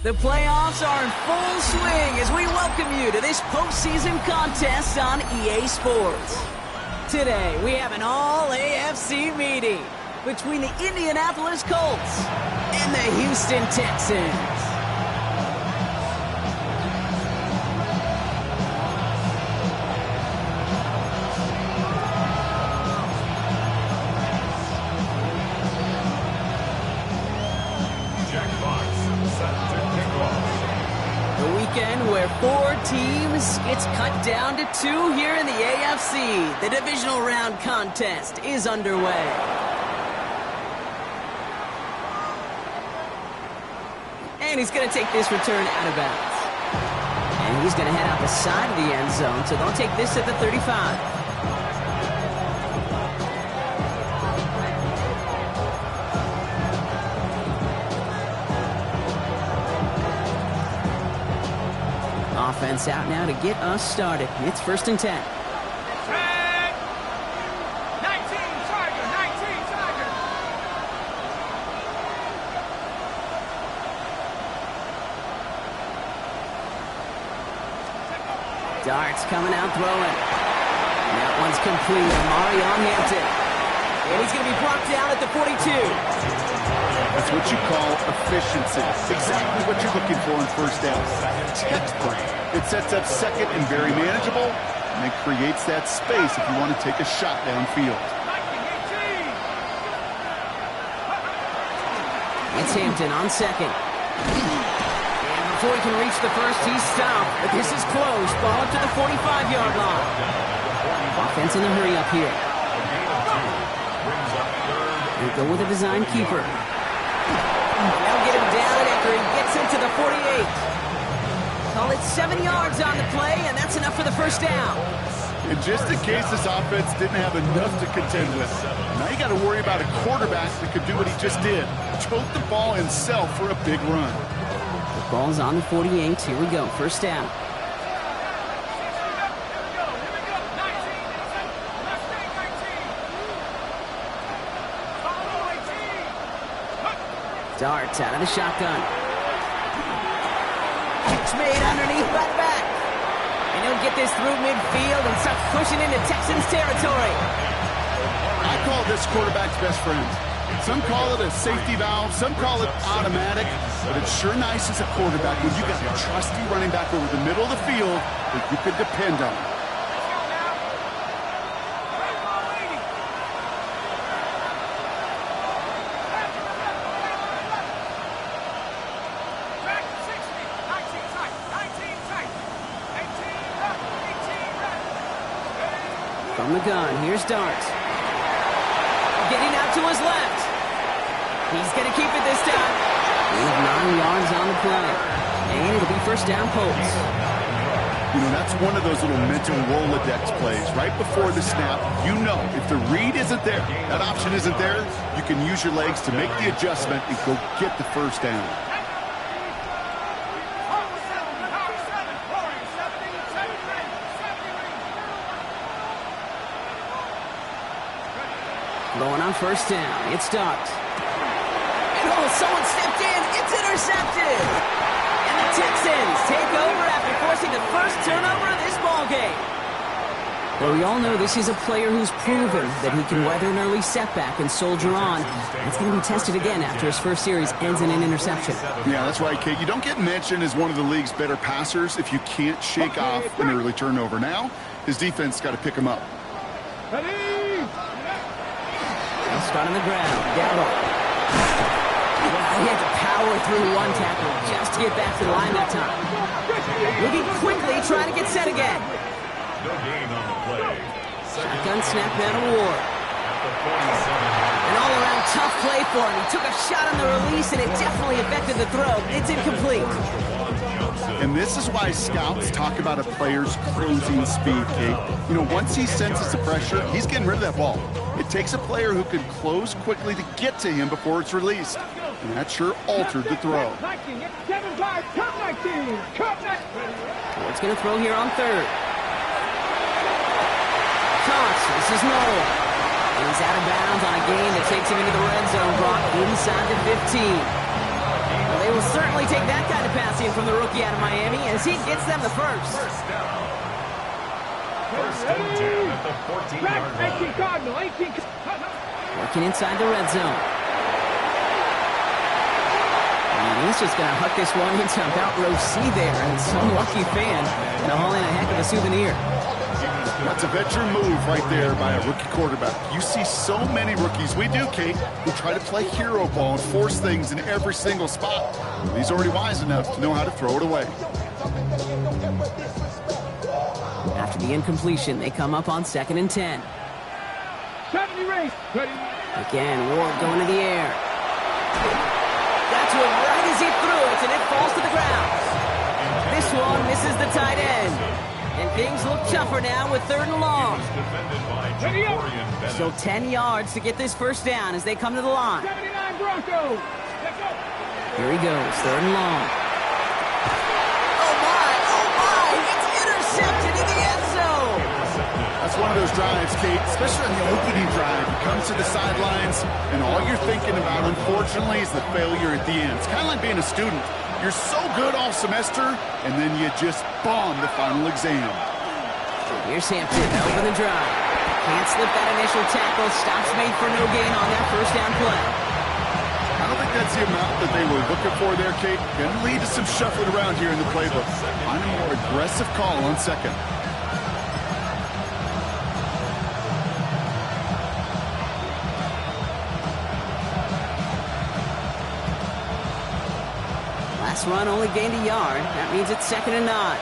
The playoffs are in full swing as we welcome you to this postseason contest on EA Sports. Today, we have an all-AFC meeting between the Indianapolis Colts and the Houston Texans. Where 4 teams gets cut down to 2 here in the AFC. The divisional round contest is underway. And he's going to take this return out of bounds. And he's going to head out the side of the end zone, so they'll take this at the 35. Offense out now to get us started. It's 1st and 10. Red! 19 Tiger! 19 Tiger! Darts coming out throwing. That one's complete. Amari on Hampton. And he's going to be brought down at the 42. That's what you call efficiency. Exactly what you're looking for in first down. Textbook. It sets up second and very manageable, and it creates that space if you want to take a shot downfield. It's Hampton on second. And before he can reach the first, he's stopped. But this is close. Ball up to the 45-yard line. Offense in the hurry up here. They go with a design keeper. They'll get him down after he gets into the 48. Call it 7 yards on the play, and that's enough for the first down. And just in case this offense didn't have enough to contend with, now you got to worry about a quarterback that could do what he just did. Choke the ball himself for a big run. The ball's on the 48. Here we go. First down. Darts out of the shotgun. Catch made underneath by the back. And he'll get this through midfield and start pushing into Texans territory. I call this quarterback's best friend. Some call it a safety valve, some call it automatic, but it's sure nice as a quarterback when you got a trusty running back over the middle of the field that you could depend on. From the gun, here's Dart. Getting out to his left. He's going to keep it this time. We have 9 yards on the play. And it'll be first down, Colts. You know, that's one of those little mental Rolodex plays. Right before the snap, you know if the read isn't there, that option isn't there, you can use your legs to make the adjustment and go get the first down. Going on first down. It's Dart. And oh, someone stepped in. It's intercepted. And the Texans take over after forcing the first turnover of this ballgame. Well, we all know this is a player who's proven that he can weather an early setback and soldier on. It's going to be tested again after his first series ends in an interception. Yeah, that's right, Kate. You don't get mentioned as one of the league's better passers if you can't shake off an early turnover. Now, his defense got to pick him up. They'll start on the ground. Gallo. He had to power through one tackle just to get back to the line that time. Looking quickly, trying to get set again. Shotgun snap out of Ward. An all-around tough play for him. He took a shot on the release, and it definitely affected the throw. It's incomplete. And this is why scouts talk about a player's closing speed, Kate. You know, once he senses the pressure, he's getting rid of that ball. It takes a player who can close quickly to get to him before it's released. And that sure altered the throw. Ward's going to throw here on third. Toss. This is Noel. He's out of bounds on a gain that takes him into the red zone, brought inside the 15. Well, they will certainly take that kind of passing from the rookie out of Miami as he gets them the first. First and 10 at the 14-yard line. Working inside the red zone. And he's just going to huck this one into about row C there. And some lucky fan going to haul in a heck of a souvenir. That's a veteran move right there by a rookie quarterback. You see so many rookies, we do, Kate, who try to play hero ball and force things in every single spot. Well, he's already wise enough to know how to throw it away. After the incompletion, they come up on 2nd and 10. Again, Ward going to the air. Got to it right as he threw it, and it falls to the ground. This one misses the tight end. And things look tougher now with 3rd and long. Still 10 yards to get this first down as they come to the line. Here he goes, 3rd and long. Oh my, it's intercepted in the end zone. That's one of those drives, Kate, especially on the opening drive. It comes to the sidelines, and all you're thinking about, unfortunately, is the failure at the end. It's kind of like being a student. You're so good all semester, and then you just bomb the final exam. Here's Hampton, open the drive. Can't slip that initial tackle. Stops made for no gain on that first down play. I don't think that's the amount that they were looking for there, Kate. Going to lead to some shuffling around here in the playbook. Find a more aggressive call on 2nd. Last run only gained a yard. That means it's 2nd and 9.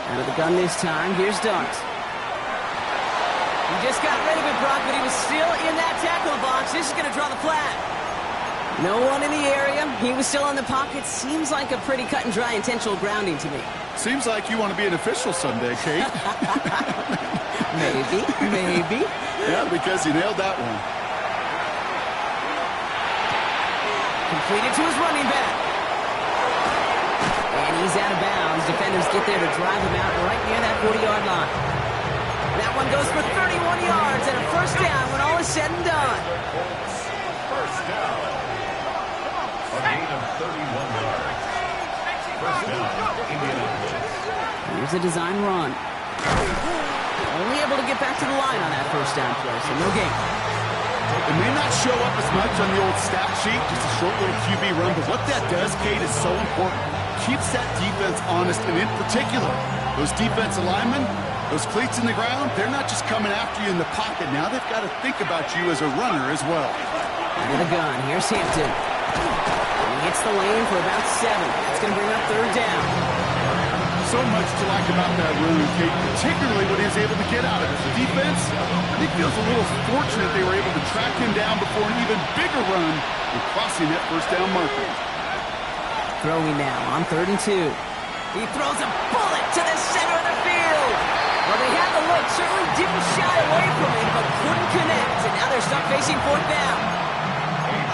Out of the gun this time. Here's Dart. He just got rid of it, Brock, but he was still in that tackle box. This is going to draw the flag. No one in the area. He was still in the pocket. Seems like a pretty cut and dry intentional grounding to me. Seems like you want to be an official someday, Kate. Maybe. Yeah, because you nailed that one. Completed to his running back. And he's out of bounds. Defenders get there to drive him out right near that 40-yard line. That one goes for 31 yards and a first down when all is said and done. First down. A gain of 31 yards. First down, Indianapolis. Here's a design run. Only able to get back to the line on that first down play, so no gain. It may not show up as much on the old stat sheet, just a short little QB run, but what that does, Kate, is so important. Keeps that defense honest, and in particular, those defensive linemen, those cleats in the ground, they're not just coming after you in the pocket. Now they've got to think about you as a runner as well. Under the gun, here's Hampton. He hits the lane for about 7. That's going to bring up third down. So much to like about that run, Kate, particularly what he was able to get out of it. The defense, I think, feels a little fortunate they were able to track him down before an even bigger run and crossing that first down marker. Throwing now on 3rd and 2. He throws a bullet to the center of the field. Well, they had the look, certainly didn't shy away from it, but couldn't connect, and now they're stuck facing 4th down.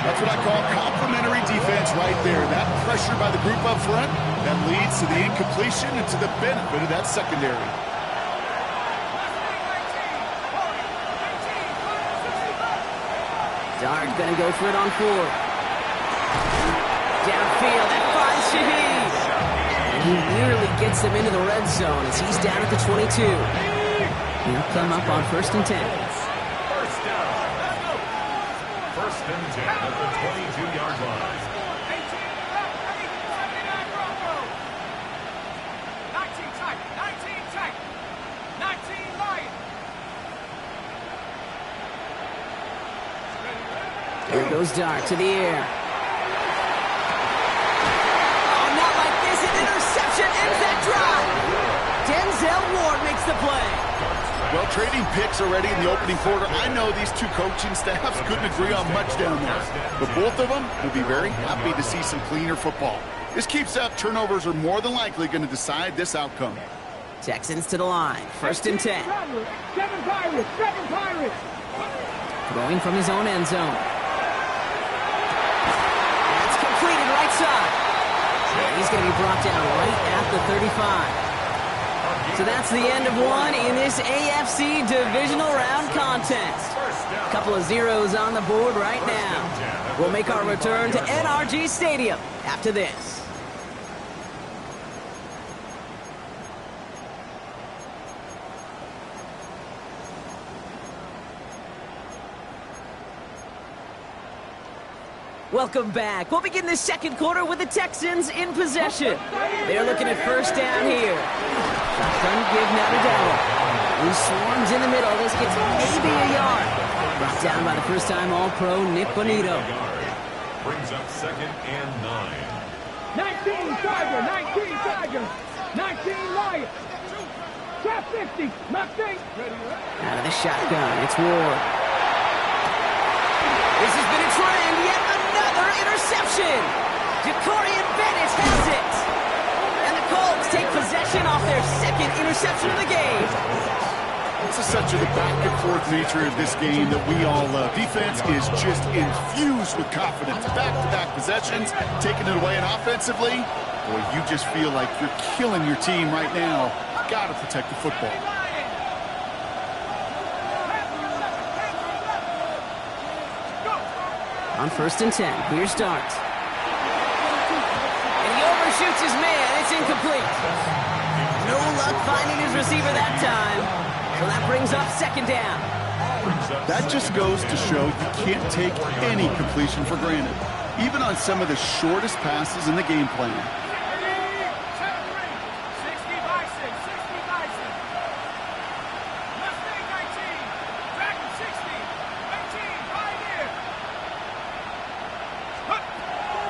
That's what I call complementary defense right there. That pressure by the group up front, that leads to the incompletion and to the benefit of that secondary. Dart going to go for it on 4th. Downfield, that finds Shaheed. And he nearly gets them into the red zone as he's down at the 22. He'll come up on 1st and 10. First down. First and 10 at the 22-yard line. 19 Lions. Here goes Dart to the air. Ends that drive. Denzel Ward makes the play. Well, trading picks already in the opening quarter. I know these two coaching staffs couldn't agree on much down there, but both of them will be very happy to see some cleaner football. This keeps up. Turnovers are more than likely going to decide this outcome. Texans to the line. 1st and 10. 7 Pirates. Throwing from his own end zone. That's completed right side. He's going to be brought down right at the 35. So that's the end of one in this AFC divisional round contest. A couple of zeros on the board right now. We'll make our return to NRG Stadium after this. Welcome back. We'll begin the second quarter with the Texans in possession. They're looking at first down here. Shotgun give now to Dowell. He swarms in the middle. This gets maybe a yard. Brought down by the first-time All-Pro Nick Bonito. Brings up 2nd and 9. 19 Tiger. 19 Lions. Trap 50. Nothing. Out of the shotgun, it's Ward. This has been a trend. Yet another interception. Jacorian Bennett has it. And the Colts take possession off their 2nd interception of the game. This is such the back-and-forth nature of this game that we all love. Defense is just infused with confidence. Back-to-back possessions, taking it away, and offensively, boy, you just feel like you're killing your team right now. Got to protect the football. On 1st and 10, here's Dart. And he overshoots his man. It's incomplete. No luck finding his receiver that time. So that brings up 2nd down. That just goes to show you can't take any completion for granted, even on some of the shortest passes in the game plan.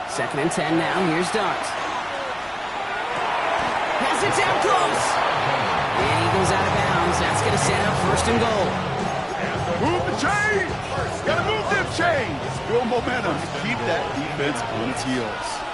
Second and 10 now. Here's Dart. Has it down close. And he goes out of bounds. That's going to set up 1st and goal. Chains! Gotta move them chains! Build momentum to keep that defense on its heels.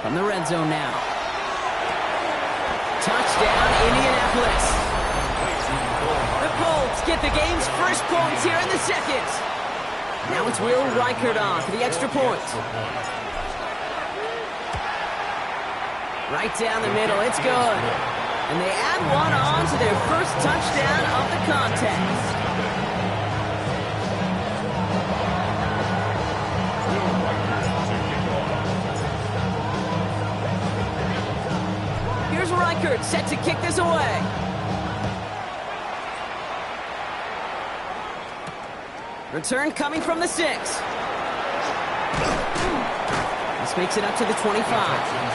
From the red zone now. Touchdown, Indianapolis. The Colts get the game's first points here in the second. Now it's Will Reichert on for the extra point. Right down the middle, it's good. And they add one on to their first touchdown of the contest. Here's Reichert set to kick this away. Return coming from the 6. This makes it up to the 25.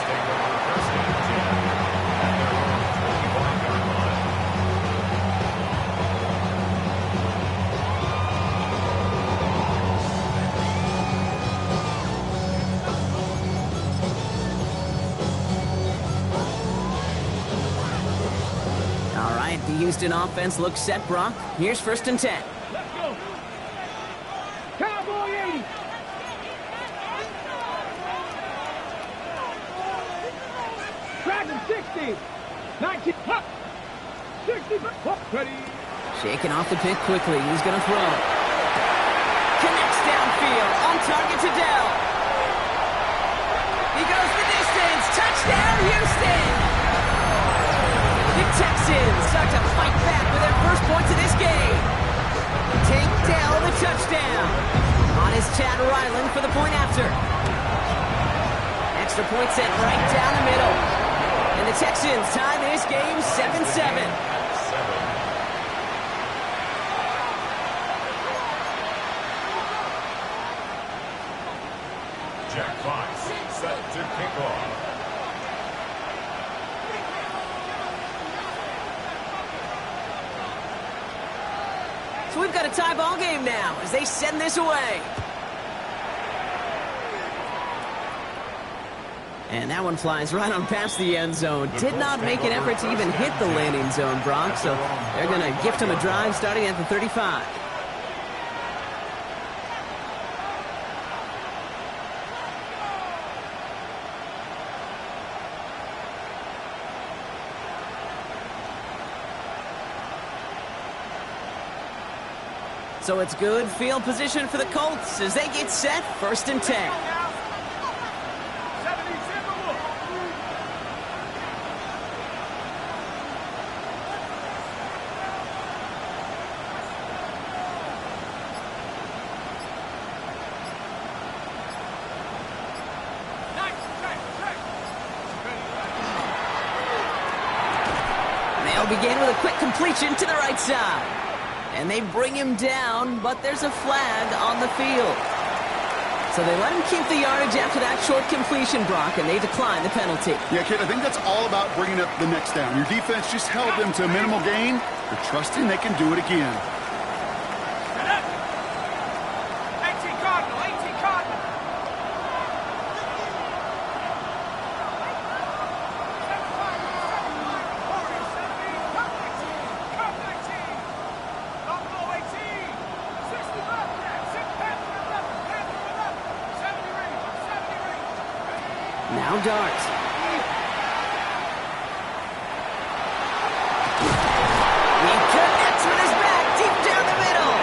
The Houston offense looks set, Brock. Here's 1st and 10. Let's go. Cowboy 80. Dragon 60. 19. Huh. 60. Huh. Ready. Shaking off the pick quickly. He's going to throw. Connects downfield. On target to Dell. He goes the distance. Touchdown, Houston. Texans start to fight back with their first points of this game. Take Dell the touchdown. On is Chad Ryland for the point after. Extra point sent right down the middle. And the Texans tie this game 7-7. Jack Fox set to kick off. So we've got a tie ball game now as they send this away. And that one flies right on past the end zone. Did not make an effort to even hit the landing zone, Brock. So they're going to gift him a drive starting at the 35. So it's good field position for the Colts as they get set 1st and 10. They'll begin with a quick completion to the right side. And they bring him down, but there's a flag on the field. So they let him keep the yardage after that short completion, Brock, and they decline the penalty. Yeah, kid, I think that's all about bringing up the next down. Your defense just held them to a minimal gain. They're trusting they can do it again. 18 Cardinal, 18 Cardinal. Now Dart. He connects with his back deep down the middle.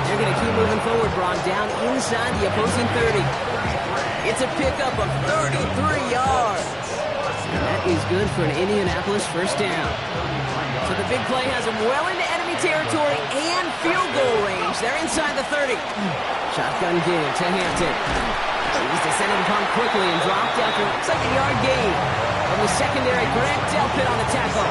They're going to keep moving forward, Braun, down inside the opposing 30. It's a pickup of 33 yards. And that is good for an Indianapolis 1st down. So the big play has them well into enemy territory and field goal range. They're inside the 30. Shotgun give to Hampton. He's descended upon quickly and dropped after looks like a yard gain. From the secondary, Grant Delpit on the tackle.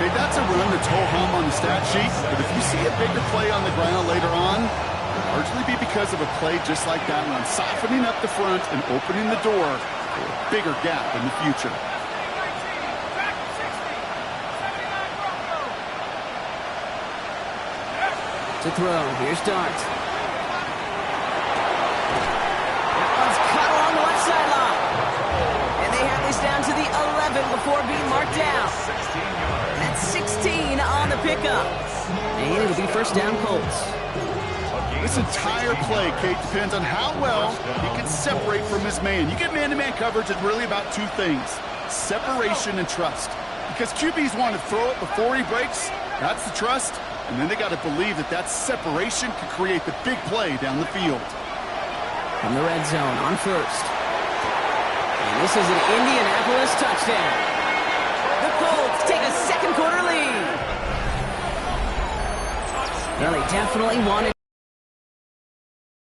Okay, that's a run that's ho-hum on the stat sheet, but if you see a bigger play on the ground later on, it'll largely be because of a play just like that one, softening up the front and opening the door for a bigger gap in the future. To throw. Here's Dart. That one's cut along the left sideline. And they have this down to the 11 before being marked down. That's 16 on the pickup. And it'll be first down Colts. This entire play, Kate, depends on how well he can separate from his man. You get man-to-man coverage, it's really about two things: separation and trust. Because QBs want to throw it before he breaks, that's the trust. And then they got to believe that that separation can create the big play down the field. From the red zone on first. And this is an Indianapolis touchdown. The Colts take a second quarter lead. Well, they definitely wanted.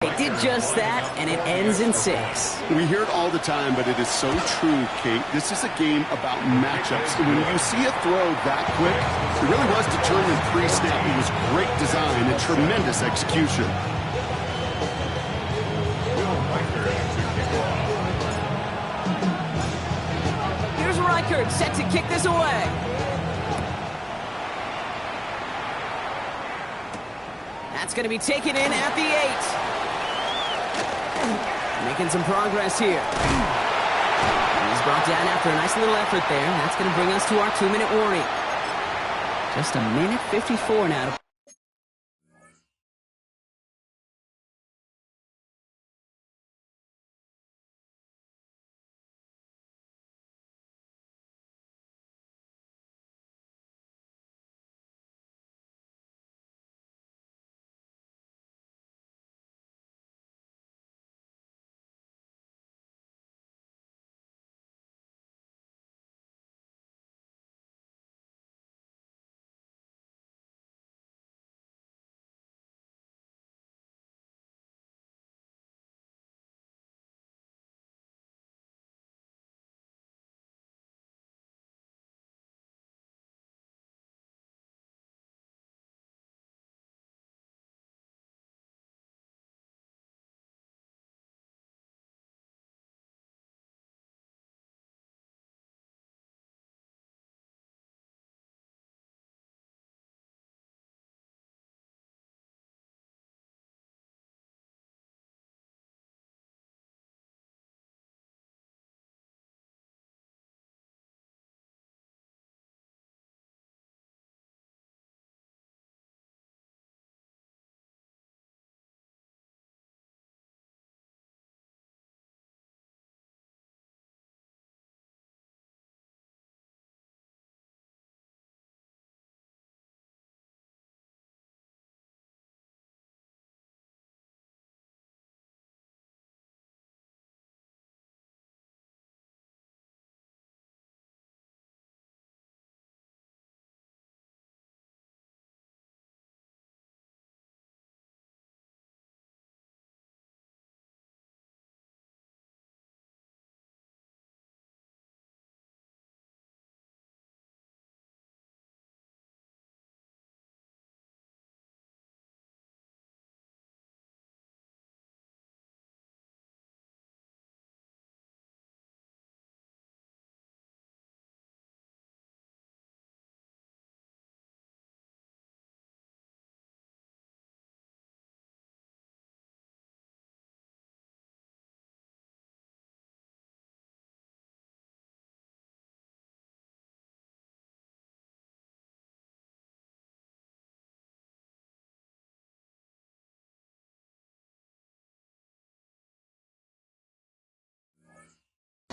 They did just that, and it ends in 6. We hear it all the time, but it is so true, Kate. This is a game about matchups. And when you see a throw that quick, it really was determined pre-snap. It was great design and tremendous execution. Here's Reichert set to kick this away. That's going to be taken in at the 8. Making some progress here. And he's brought down after a nice little effort there. That's going to bring us to our 2-minute warning. Just a minute 54 now.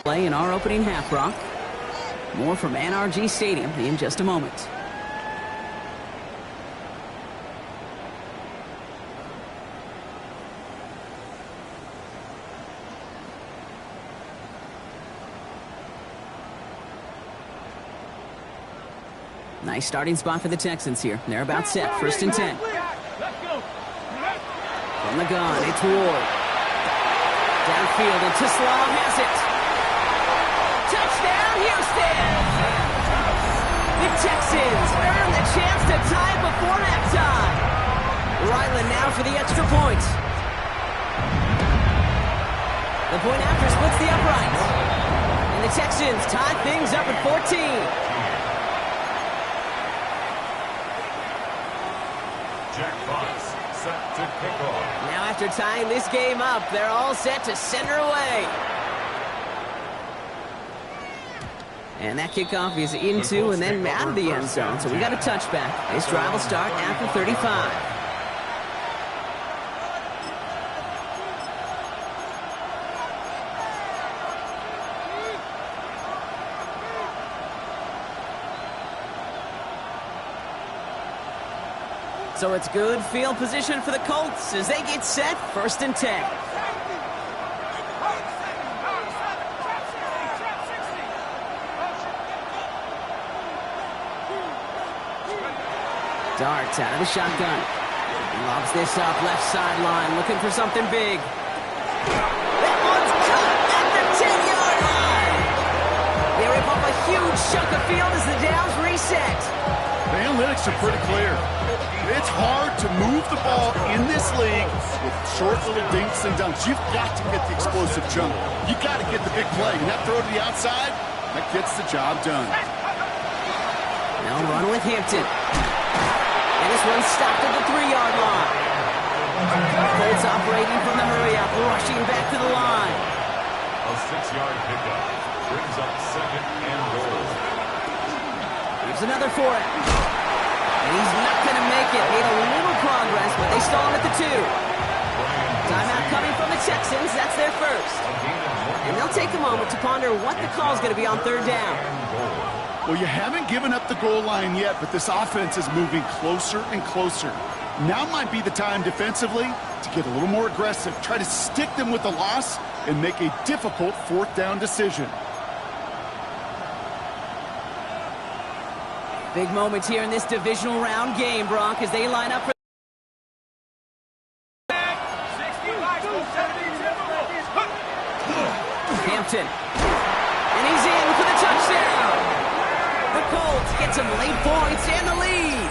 Play in our opening half, Brock. More from NRG Stadium in just a moment. Nice starting spot for the Texans here. They're about set. 1st and 10. From the gun, it's Ward. Downfield, and Tislam has it. Touchdown, Houston! The Texans earn the chance to tie before halftime. Ryland now for the extra point. The point after splits the upright. And the Texans tie things up at 14. Jack Fox set to kick off. Now after tying this game up, they're all set to send her away. And that kickoff is into and then out of the end zone. So we got a touchback. This drive will start after 35. So it's good field position for the Colts as they get set, 1st and 10. Dart out of the shotgun. Lobs this up, left sideline, looking for something big. That one's caught at the 10-yard line. They rip off a huge chunk of field as the downs reset. The analytics are pretty clear. It's hard to move the ball in this league with short little dinks and dunks. You've got to get the explosive jump. You've got to get the big play. And that throw to the outside, that gets the job done. Now run with Hampton. And this one's stopped at the 3-yard line. Colts operating from the hurry-up, rushing back to the line. A 6-yard pickup brings up 2nd and goal. Here's another for it. And he's not going to make it. Made a little progress, but they stall him at the 2. Timeout coming from the Texans. That's their first. And they'll take a moment to ponder what the call is going to be on 3rd down. Well, you haven't given up the goal line yet, but this offense is moving closer and closer. Now might be the time defensively to get a little more aggressive, try to stick them with the loss, and make a difficult 4th down decision. Big moments here in this divisional round game, Brock, as they line up for Hampton. And he's in for the touchdown. The Colts get some late points and the lead.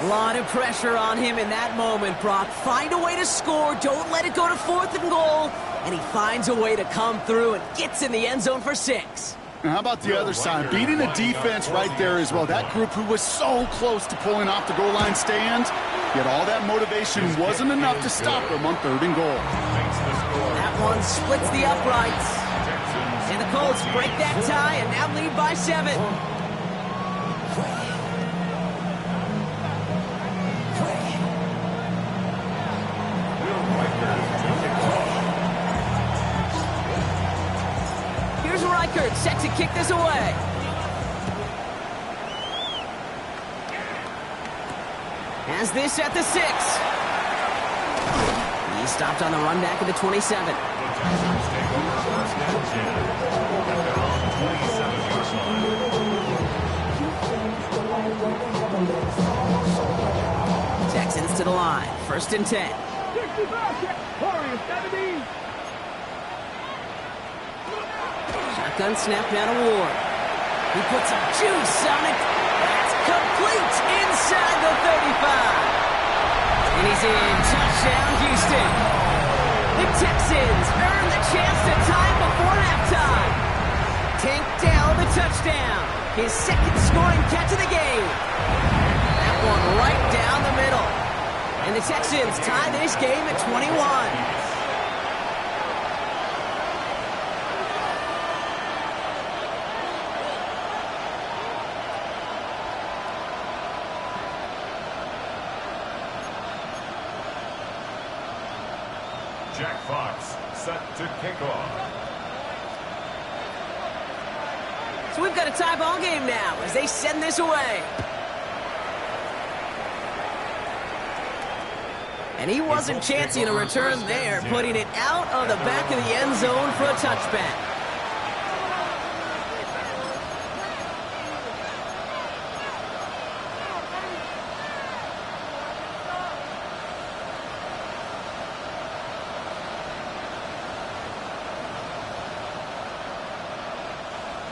A lot of pressure on him in that moment, Brock. Find a way to score. Don't let it go to 4th and goal. And he finds a way to come through and gets in the end zone for 6. Now, how about the other side? Beating the defense right there as well. That group who was so close to pulling off the goal line stand, yet all that motivation wasn't enough to stop them on 3rd and goal. That one splits the uprights. And the Colts break that tie and now lead by 7. Here's Reichert set to kick this away. Has this at the 6. He stopped on the run back at the 27. Texans to the line. 1st and 10. Shotgun snap down to Ward. He puts some juice on it. That's complete inside the 35. And he's in. Touchdown, Houston. The Texans earn the chance to tie before halftime. Tank Dell the touchdown. His 2nd scoring catch of the game. That one right down the middle. And the Texans tie this game at 21. Jack Fox set to kick off. So we've got a tie ball game now as they send this away. And he wasn't chancing a return there, putting it out of the back of the end zone for a touchback.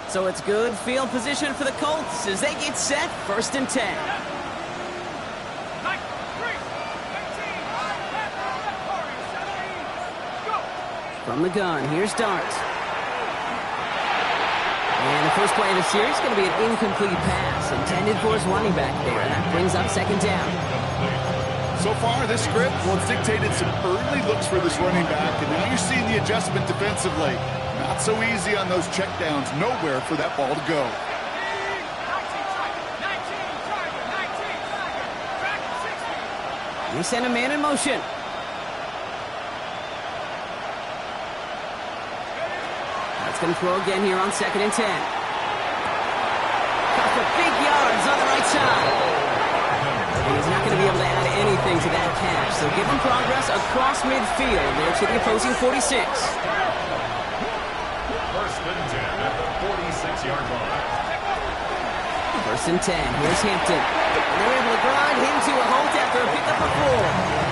So it's good field position for the Colts as they get set, 1st and 10. From the gun, here's Dart. And the first play of the series is going to be an incomplete pass intended for his running back there. And that brings up second down. So far, this script, well, it's dictated some early looks for this running back, and now you're seeing the adjustment defensively. Not so easy on those checkdowns. Nowhere for that ball to go. We send a man in motion. That's going to throw again here on 2nd and 10. Got for big yards on the right side. And he's not going to be able to add anything to that catch. So give him progress across midfield there to the opposing 46. First and 10 at the 46-yard line. First and 10. Here's Hampton. And they're able to grind him to a halt after a pickup of 4.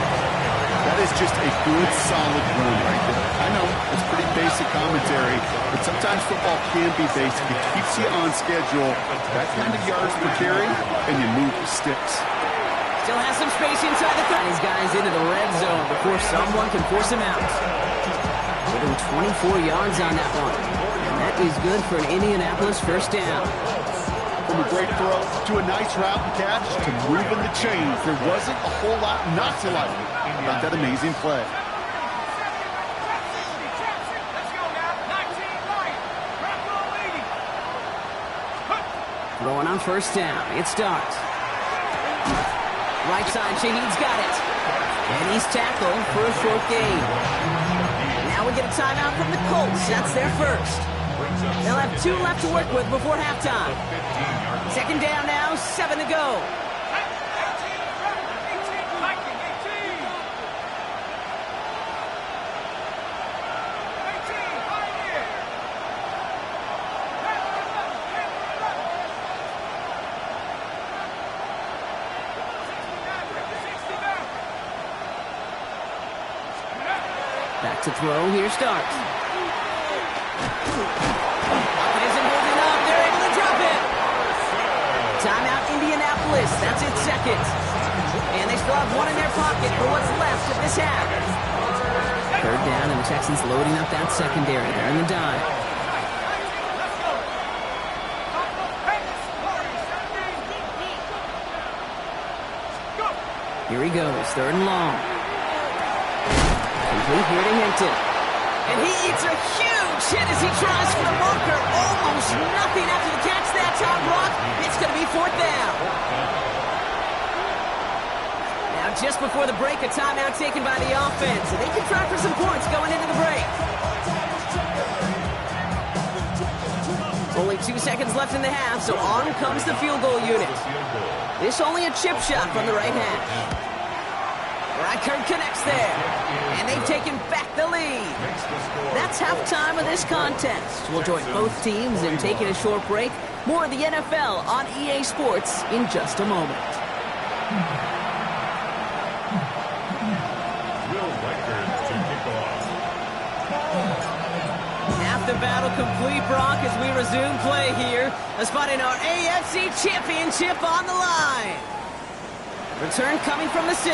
That is just a good, solid run right there. I know, it's pretty basic commentary, but sometimes football can be basic. It keeps you on schedule, that kind of yards per carry, and you move the sticks. Still has some space inside the 30. These guys into the red zone before someone can force him out. Within 24 yards on that one. And that is good for an Indianapolis first down. From a great throw to a nice route and catch to moving the chains, there wasn't a whole lot not to like about that amazing play. Going on first down. It starts. Right side, Shaheed's got it. And he's tackled for a short gain. Now we get a timeout from the Colts. That's their first. They'll have 2 left to work with before halftime. Second down now, 7 to go. Back to throw, here starts. It isn't holding up, they're able to drop it. Timeout Indianapolis, that's its second. And they still have 1 in their pocket for what's left of this half. Third down and the Texans loading up that secondary. They're in the dime. Here he goes, 3rd and long. Complete here to Hampton. And he eats a huge hit as he tries for the marker. Almost nothing after the catch that time, Brock. It's going to be 4th down. Now, just before the break, a timeout taken by the offense. And they can try for some points going into the break. Only 2 seconds left in the half, so on comes the field goal unit. This only a chip shot from the right hash. Reichert connects there, and they've taken back the lead. That's halftime of this contest. We'll join both teams in taking a short break. More of the NFL on EA Sports in just a moment. Half the battle complete, Brock, as we resume play here. A spot in our AFC Championship on the line. Return coming from the 6.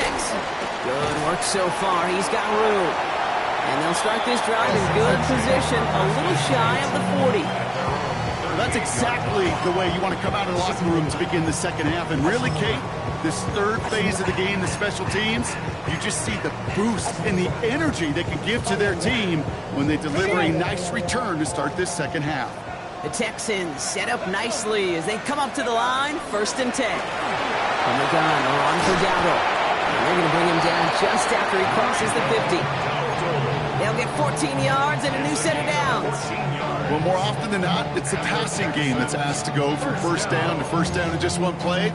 Good work so far. He's got room. And they'll start this drive in good position, a little shy of the 40. That's exactly the way you want to come out of the locker room to begin the second half. And really, Kate, this third phase of the game, the special teams, you just see the boost and the energy they can give to their team when they deliver a nice return to start this second half. The Texans set up nicely as they come up to the line, 1st and 10. From the gun, they're on for Dowdle. And they're going to bring him down just after he crosses the 50. They'll get 14 yards and a new set of downs. Well, more often than not, it's the passing game that's asked to go from first down to first down in just one play.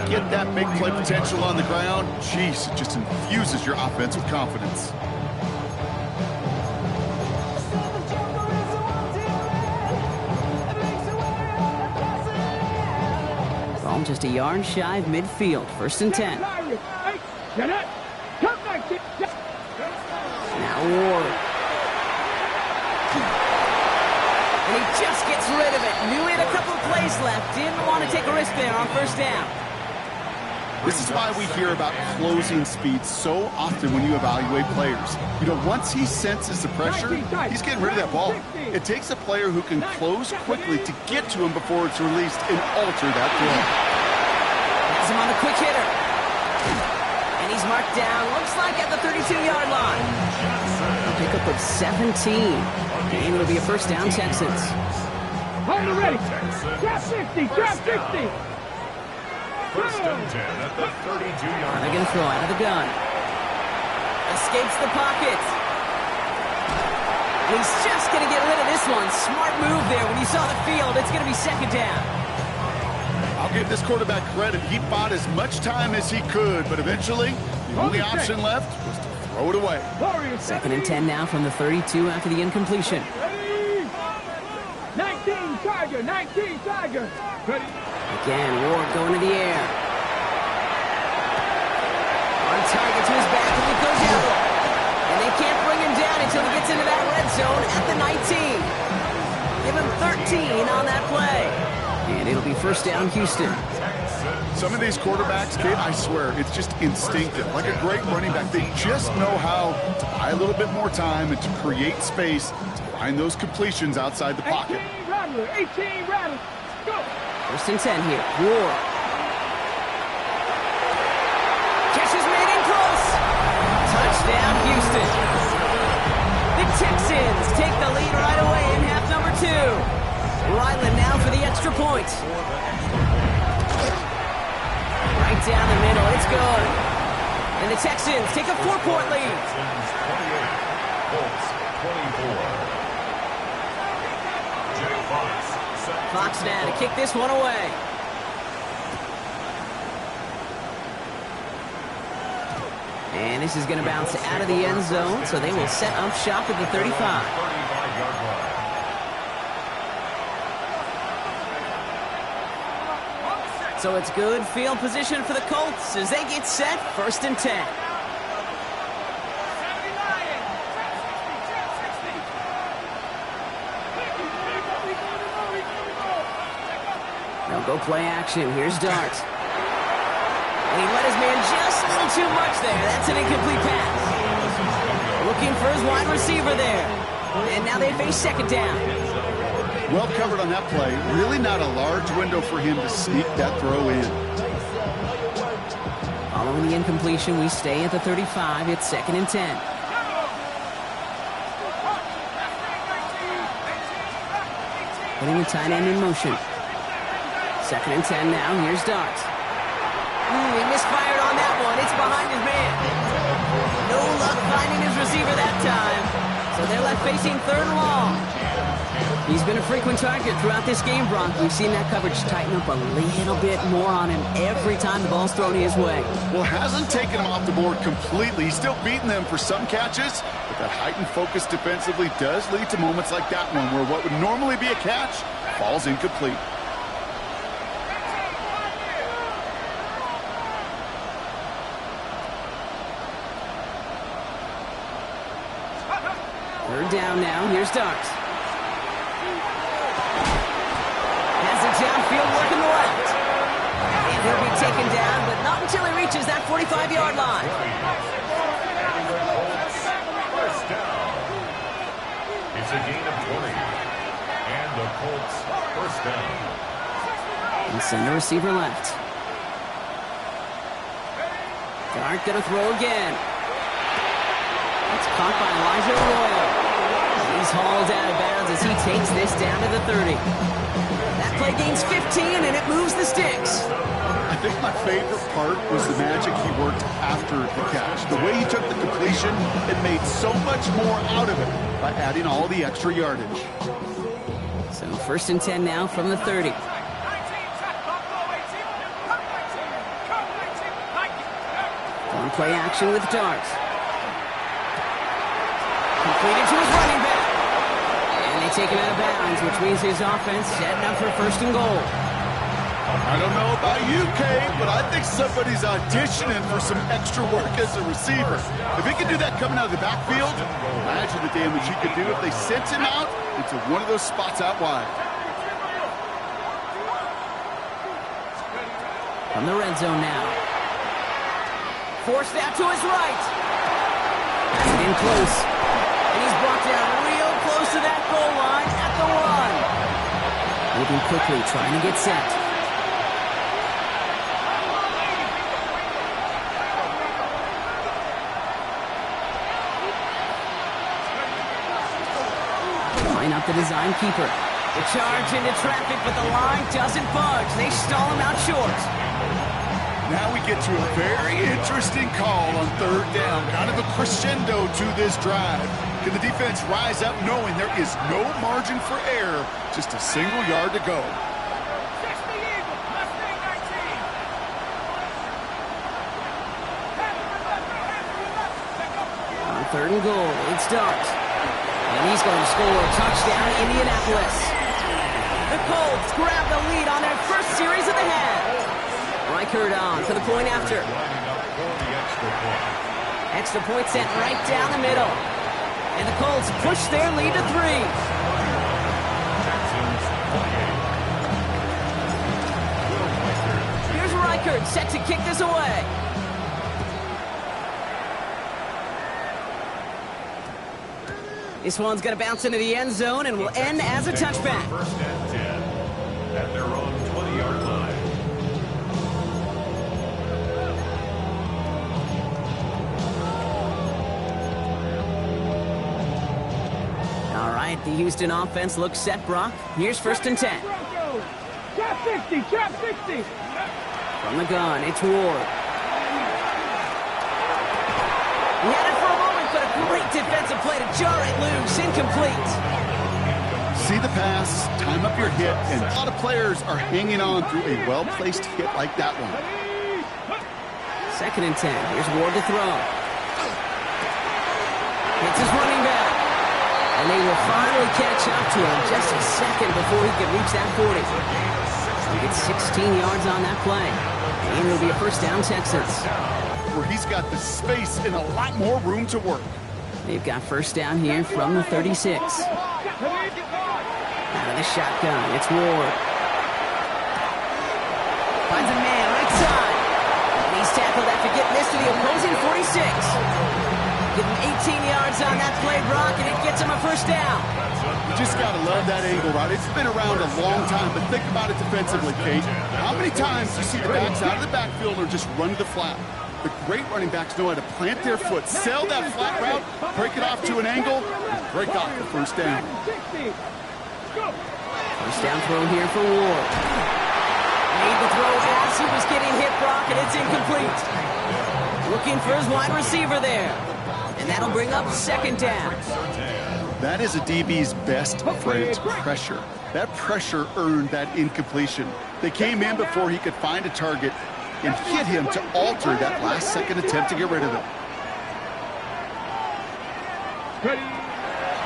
Get that big play potential on the ground. Jeez, it just infuses your offense with confidence. Ball just a yard shy of midfield, 1st and 10. Now Ward. And he just gets rid of it. Knew he had a couple of plays left. Didn't want to take a risk there on first down. This is why we hear about closing speed so often when you evaluate players. You know, once he senses the pressure, he's getting rid of that ball. It takes a player who can close quickly to get to him before it's released and alter that throw. Has him on the quick hitter. And he's marked down, looks like at the 32-yard line. A pickup of 17. And it'll be a first down, Texans. Hold it ready. Trap 60, trap 60. First and 10 at the 32-yard line. They're going to throw out of the gun. Escapes the pocket. He's just going to get rid of this one. Smart move there. When you saw the field, it's going to be second down. I'll give this quarterback credit. He bought as much time as he could, but eventually, the only option left was to throw it away. Second and 10 now from the 32 after the incompletion. 19 Tiger, 19 Tiger. Ready? Again, Ward going to the air. On target to his back, and it goes out. And they can't bring him down until he gets into that red zone at the 19. Give him 13 on that play. And it'll be first down, Houston. Some of these quarterbacks, kid, I swear, it's just instinctive. Like a great running back, they just know how to buy a little bit more time and to create space to find those completions outside the pocket. 18 Rattler, 18 Rattler. Go. First and 10 here. Ward. Catch is made in close. Touchdown, Houston. The Texans take the lead right away in half number 2. Ryland now for the extra point. Right down the middle. It's good. And the Texans take a 4-point lead. Texans 28, Colts 24. Jay Fox now to kick this one away. And this is going to bounce out of the end zone, so they will set up shop at the 35. 35-yard line. So it's good field position for the Colts as they get set, first and 10. They'll go play action. Here's Dart. And he let his man just a little too much there. That's an incomplete pass. Looking for his wide receiver there. And now they face second down. Well covered on that play. Really not a large window for him to sneak that throw in. Following the incompletion, we stay at the 35. It's second and 10. Putting the tight end in motion. Second and 10 now. Here's Dart. He misfired on that one. It's behind his man. No luck finding his receiver that time. So they're left facing third and long. He's been a frequent target throughout this game, Bronk. We've seen that coverage tighten up a little bit more on him every time the ball's thrown his way. Well, hasn't taken him off the board completely. He's still beating them for some catches, but that heightened focus defensively does lead to moments like that one where what would normally be a catch falls incomplete. Third down now. Here's Dart. Has it downfield, working the left. And he'll be taken down, but not until he reaches that 45-yard line. First down. It's a gain of 20. And the Colts first down. And send the receiver left. Dart gonna throw again. It's caught by Elijah Arroyo. He's hauled out of bounds as he takes this down to the 30. That play gains 15, and it moves the sticks. I think my favorite part was the magic he worked after the catch. The way he took the completion, it made so much more out of it by adding all the extra yardage. So first and 10 now from the 30. On play action with Dart. Completed to his running back. And they take him out of bounds, which means his offense setting up for first and goal. I don't know about you, Kate, but I think somebody's auditioning for some extra work as a receiver. If he can do that coming out of the backfield, imagine the damage he could do if they sent him out into one of those spots out wide. From the red zone now. forced out to his right. That's in close. And he's brought down real close to that goal line at the 1. Moving quickly, trying to get set. Line up the design keeper. The charge into traffic, but the line doesn't budge. They stall him out short. Now we get to a very interesting call on 3rd down. Kind of a crescendo to this drive. Can the defense rise up knowing there is no margin for error? Just a single yard to go. 3rd and goal. It's Dart. And he's going to score a touchdown, Indianapolis. The Colts grab the lead on their first series of the half. Reichert on for the point after. Extra point sent right down the middle. And the Colts push their lead to 3. Here's Reichert set to kick this away. This one's going to bounce into the end zone and will end as a touchback. 1st and 10 at their own 20-yard line. All right, the Houston offense looks set, Brock. Here's 1st and 10. Trap 60, trap 60. From the gun, it's Ward. He had it for a moment, but a great defensive play to jar it loose. Incomplete. See the pass, time up your hit, and a lot of players are hanging on through a well-placed hit like that one. 2nd and 10. Here's Ward to throw. Hits his running back. And they will finally catch up to him just a second before he can reach that 40. He gets 16 yards on that play. And it'll be a 1st down, Texans. Where he's got the space and a lot more room to work. They've got 1st down here from the 36. Out of the shotgun, it's Ward. Finds a man right side. And he's tackled after getting this to the opposing 46. Give him 18 yards on that play, Brock, and it gets him a 1st down. You just got to love that angle, right? It's been around a long time, but think about it defensively, Kate. How many times do you see the backs out of the backfield or just run to the flat? The great running backs know how to plant their foot, sell that flat route, break it off to an angle, and break off the 1st down. 1st down throw here for Ward. Made the throw as he was getting hit, Brock, and it's incomplete. Looking for his wide receiver there. And that'll bring up 2nd down. That is a DB's best friend, pressure. That pressure earned that incompletion. They came in before he could find a target and hit him to alter that last-second attempt to get rid of it.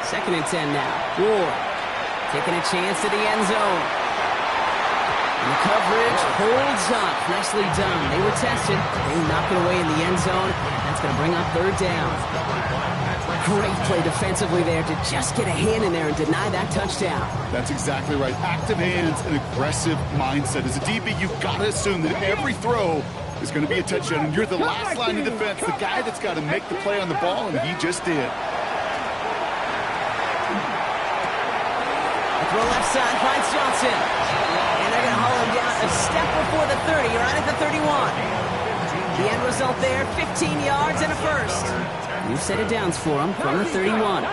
2nd and 10 now. Ward taking a chance to the end zone. And the coverage holds up. Nicely done. They were tested. They knock it away in the end zone. That's going to bring up 3rd down. Great play defensively there to just get a hand in there and deny that touchdown. That's exactly right. Active hands and aggressive mindset. As a DB, you've got to assume that every throw is going to be a touchdown. And you're the last line of defense, the guy that's got to make the play on the ball, and he just did. Throw left side, finds Johnson. And they're going to haul him down a step before the 30, right at the 31. The end result there, 15 yards and a 1st. New set of downs for him from the 31. 1st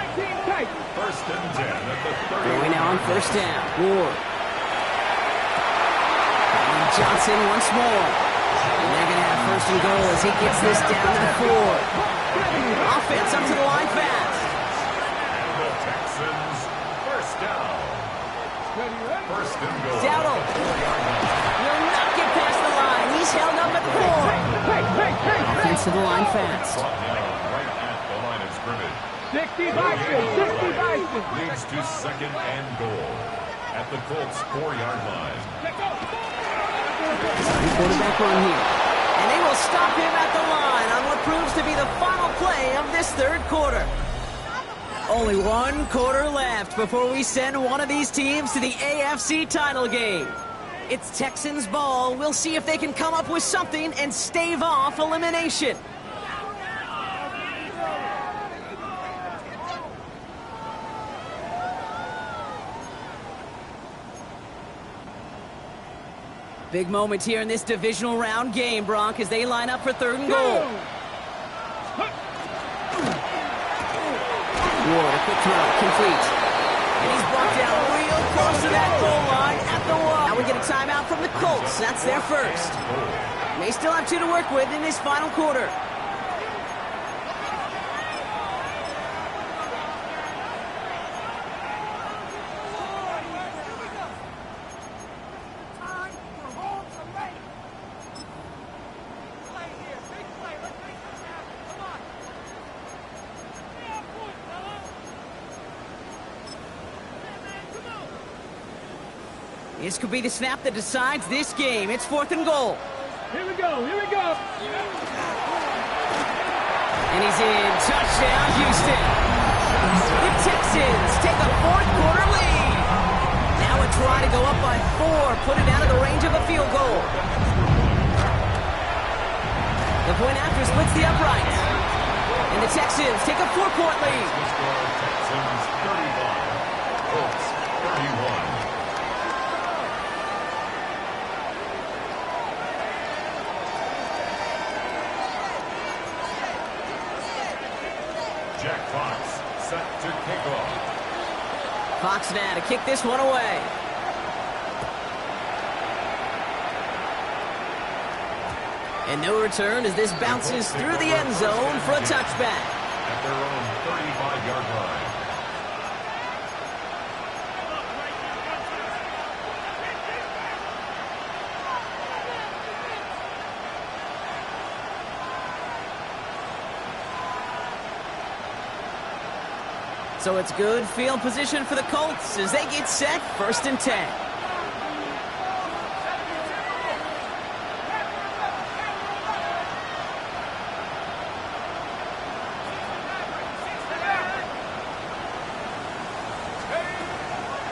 and 10 at the 30. Going now on 1st down. Ward. And Johnson once more. And they're going to have 1st and goal as he gets this down to the 4. Offense up to the line fast. The Texans, 1st down. 1st and goal. Dowdle will not get past the line. He's held up at the 4. Offense to the line fast. Brought down right at the line of scrimmage. 60 Bison, 60 Bison. Leads to 2nd and goal at the Colts 4-yard line. Quarterback run here. And they will stop him at the line on what proves to be the final play of this 3rd quarter. Only 1 quarter left before we send one of these teams to the AFC title game. It's Texans ball. We'll see if they can come up with something and stave off elimination. Big moment here in this divisional round game, Brock, as they line up for 3rd and goal. Ward, a quick throw, complete. And he's brought down real close to that goal line at the wall. Now we get a timeout from the Colts. That's their first. They still have 2 to work with in this final quarter. This could be the snap that decides this game. It's 4th and goal. Here we go, here we go. And he's in. Touchdown, Houston. The Texans take a 4th quarter lead. Now a try to go up by 4, put it out of the range of a field goal. The point after splits the uprights. And the Texans take a 4-point lead. Texans 31, Colts 31. Jack Fox set to kick off. Fox now to kick this one away. And no return as this bounces through the end zone for a touchback. At their own 35-yard line. So it's good field position for the Colts as they get set 1st and 10.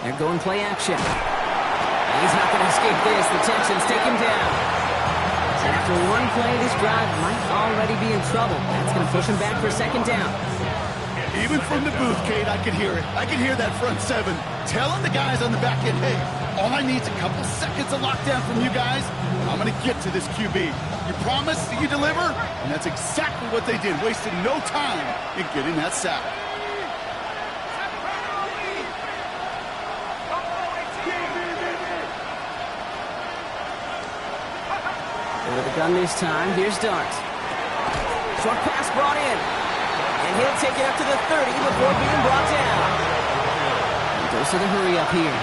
They're going play action. He's not going to escape this. The Texans take him down. And after one play, this drive might already be in trouble. That's going to push him back for 2nd down. Even from the booth, Kate, I could hear it. I could hear that front 7 telling the guys on the back end, hey, all I need is a couple seconds of lockdown from you guys. I'm going to get to this QB. You promise, you deliver? And that's exactly what they did, wasted no time in getting that sack. Over the gun this time, here's Dart. Short pass brought in. And he'll take it up to the 30 before being brought down. He goes to the hurry up here.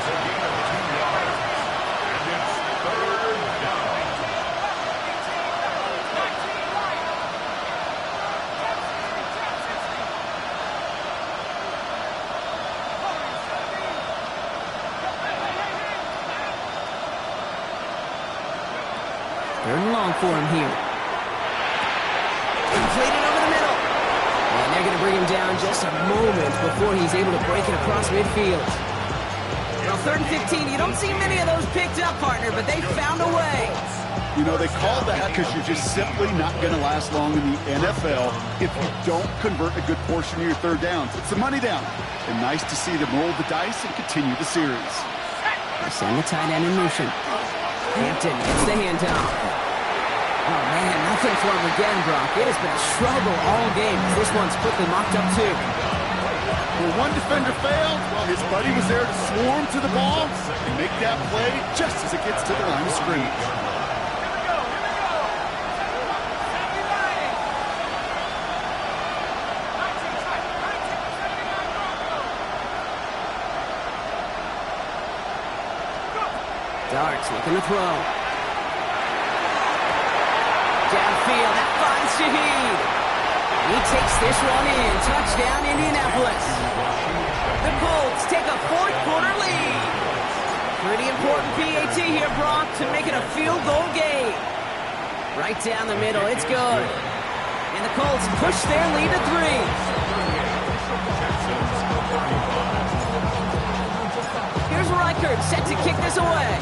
Third and long for him here. Completed over the middle. And they're going to bring him down just a moment before he's able to break it across midfield. Well, 3rd and 15, you don't see many of those picked up, partner, but they found a way. You know, they call that because you're just simply not going to last long in the NFL if you don't convert a good portion of your 3rd downs. It's the money down. And nice to see them roll the dice and continue the series. They send the tight end in motion. Hampton gets the handoff. Oh, man, nothing for him again, Brock. It has been a struggle all game. This one's quickly mocked up, too. Well, one defender failed. His buddy was there to swarm to the ball and make that play just as it gets to the line of scrimmage. Darts looking to throw. Downfield, that finds Shaheed. He takes this one in. Touchdown, Indianapolis. The Colts take a 4th quarter lead. Pretty important PAT here, Brock, to make it a field goal game. Right down the middle, it's good. And the Colts push their lead to 3. Here's Reichert set to kick this away.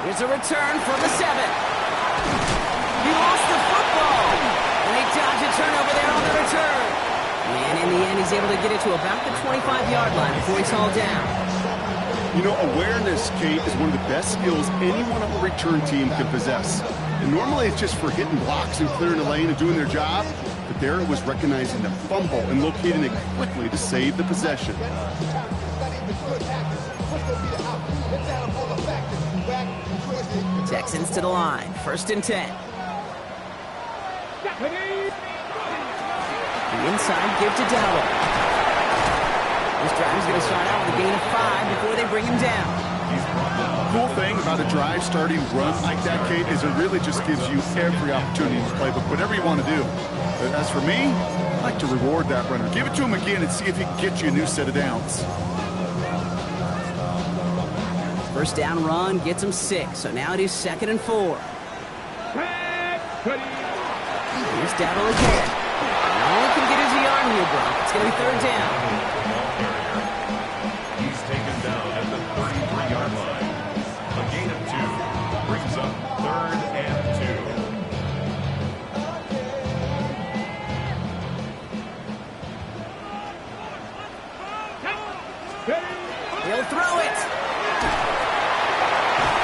Here's a return from the 7. He lost the football. And they dodge a turnover there on the return. And in the end, he's able to get it to about the 25-yard line before he's hauled down. You know, awareness, Kate, is one of the best skills anyone on the return team can possess. And normally it's just for hitting blocks and clearing the lane and doing their job. But there it was recognizing the fumble and locating it quickly to save the possession. Texans to the line. 1st and 10. The inside give to Dowell. This drive is going to start out with a gain of 5 before they bring him down. Cool thing about a drive starting run like that, Kate, is it really just gives you every opportunity to play, but whatever you want to do. But as for me, I like to reward that runner. Give it to him again and see if he can get you a new set of downs. 1st down run gets him 6, so now it is 2nd and 4. Here's Dowell again. All he can get is a yard here, Brock. It's going to be 3rd down. He's taken down at the 33-yard line. A gain of 2 brings up 3rd and 2. He'll throw it.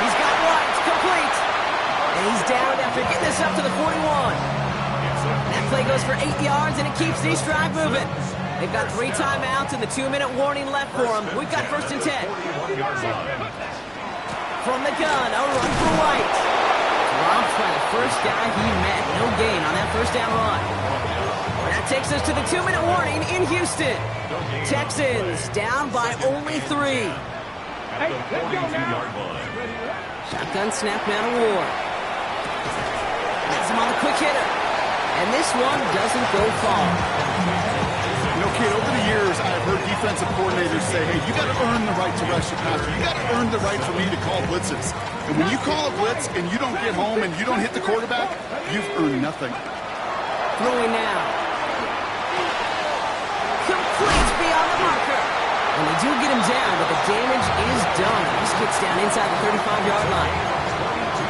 He's got one. It's complete. And he's down after getting this up to the 41. That play goes for 8 yards, and it keeps this drive moving. They've got 3 timeouts and the 2-minute warning left for them. We've got 1st and 10. From the gun, a run for White. Dropped by the first guy he met. No gain on that 1st down run. That takes us to the 2-minute warning in Houston. Texans down by only 3. Shotgun snap now to Ward. That's him on the quick hitter. And this one doesn't go far. You know, Kate, over the years, I've heard defensive coordinators say, hey, you got to earn the right to rush your passer. You got to earn the right for me to call blitzes. And when you call a blitz and you don't get home and you don't hit the quarterback, you've earned nothing. Throwing now. Complete beyond the marker. And they do get him down, but the damage is done. This gets down inside the 35-yard line.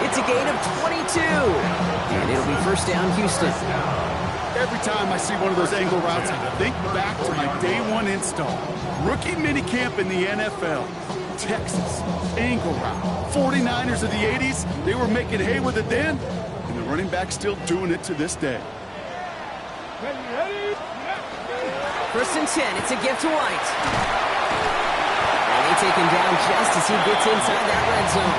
It's a gain of 22. And it'll be 1st down, Houston. Every time I see one of those angle routes, I think back to my day 1 install. Rookie minicamp in the NFL. Texas, angle route. 49ers of the 80s, they were making hay with it then, and the running back's still doing it to this day. 1st and 10, it's a gift to White. And they take him down just as he gets inside that red zone.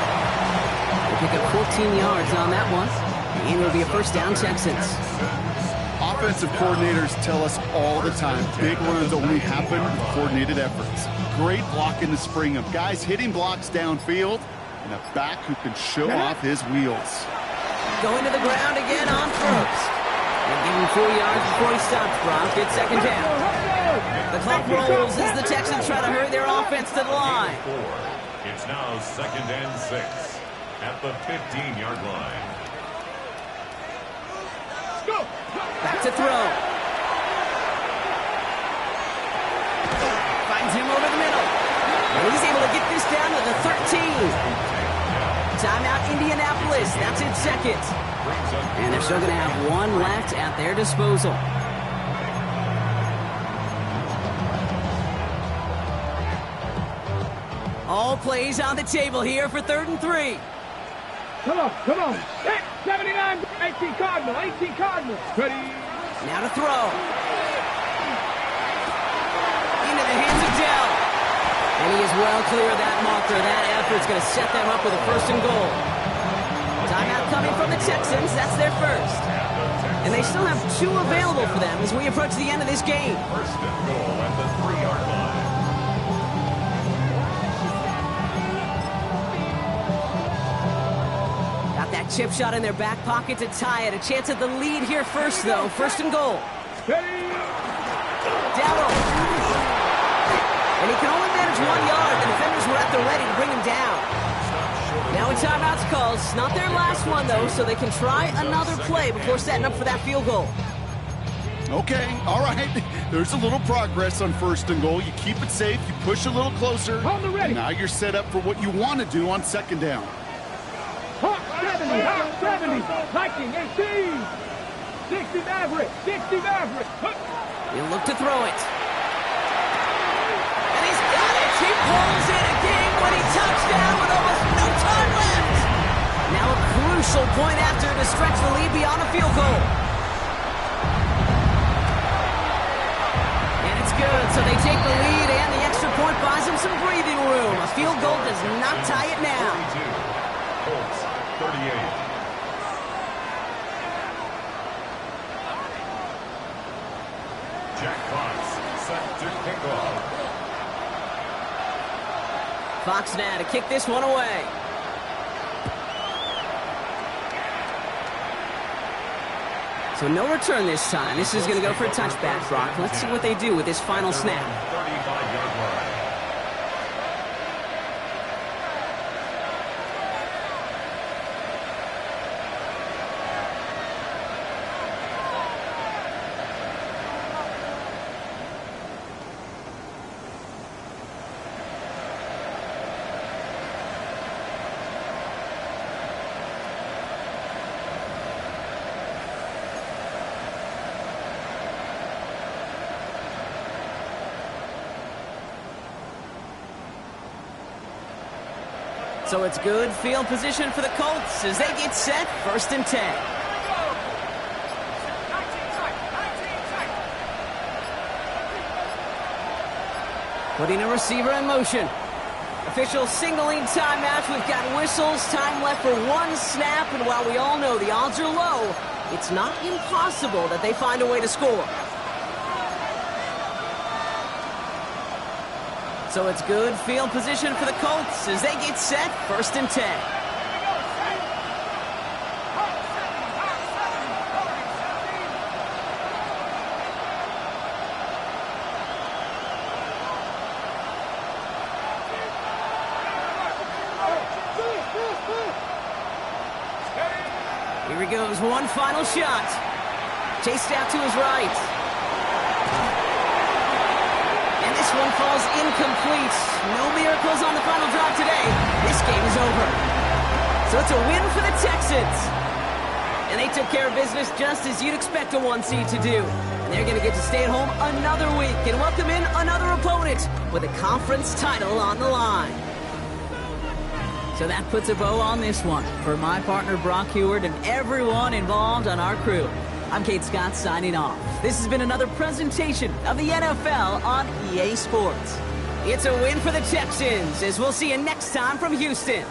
They pick up 14 yards on that one, and it'll be a 1st down, Texans. Offensive coordinators tell us all the time, big runs only happen with coordinated efforts. Great block in the spring of guys hitting blocks downfield, and a back who can show off his wheels. Going to the ground again on 1st. They give him 4 yards before he stops, Brock. It's 2nd down. The clock rolls as the Texans try to hurry their offense to the line. It's now 2nd and 6 at the 15-yard line. Back to throw. Finds him over the middle. And he's able to get this down to the 13. Timeout, Indianapolis. That's its 2nd. And they're still going to have 1 left at their disposal. All plays on the table here for 3rd and 3. Come on. 79, 18 Cardinal, 18 Cardinal. Ready? Now to throw. Into the hands of Dell. And he is well clear of that marker. That effort's going to set them up with a 1st and goal. Timeout coming from the Texans. That's their 1st. And they still have 2 available for them as we approach the end of this game. 1st and goal at the 3-yard line. Chip shot in their back pocket to tie it. A chance at the lead here first, though. 1st and goal. Dowell. And he can only manage 1 yard. The defenders were at the ready to bring him down. Now a timeout's called. It's not their last one, though, so they can try another play before setting up for that field goal. Okay, all right. There's a little progress on 1st and goal. You keep it safe. You push a little closer. On the ready. Now you're set up for what you want to do on 2nd down. 70, Viking, 18, 60 Maverick, 60 Maverick. He'll look to throw it. And he's got it. He pulls in a game-winning stretch the lead beyond a field goal. And it's good, so they take the lead, and the extra point buys them some breathing room. A field goal does not tie it now. 32. Colts, 38. Jack Fox set to kick off. Fox now to kick this one away. So no return this time. This is going to go for a touchback, Brock. Let's see what they do with this final snap. 35-yard line. So it's good field position for the Colts as they get set, 1st and 10. Putting a receiver in motion. Official signaling timeout. We've got whistles, time left for one snap, and while we all know the odds are low, it's not impossible that they find a way to score. So it's good field position for the Colts as they get set, 1st and 10. Here he goes, one final shot. Chased out to his right. And this one falls incomplete. No miracles on the final drive today. This game is over. So it's a win for the Texans. And they took care of business just as you'd expect a 1 seed to do. And they're going to get to stay at home another week and welcome in another opponent with a conference title on the line. So that puts a bow on this one. For my partner Brock Heward and everyone involved on our crew, I'm Kate Scott signing off. This has been another presentation of the NFL on EA Sports. It's a win for the Texans, as we'll see you next time from Houston.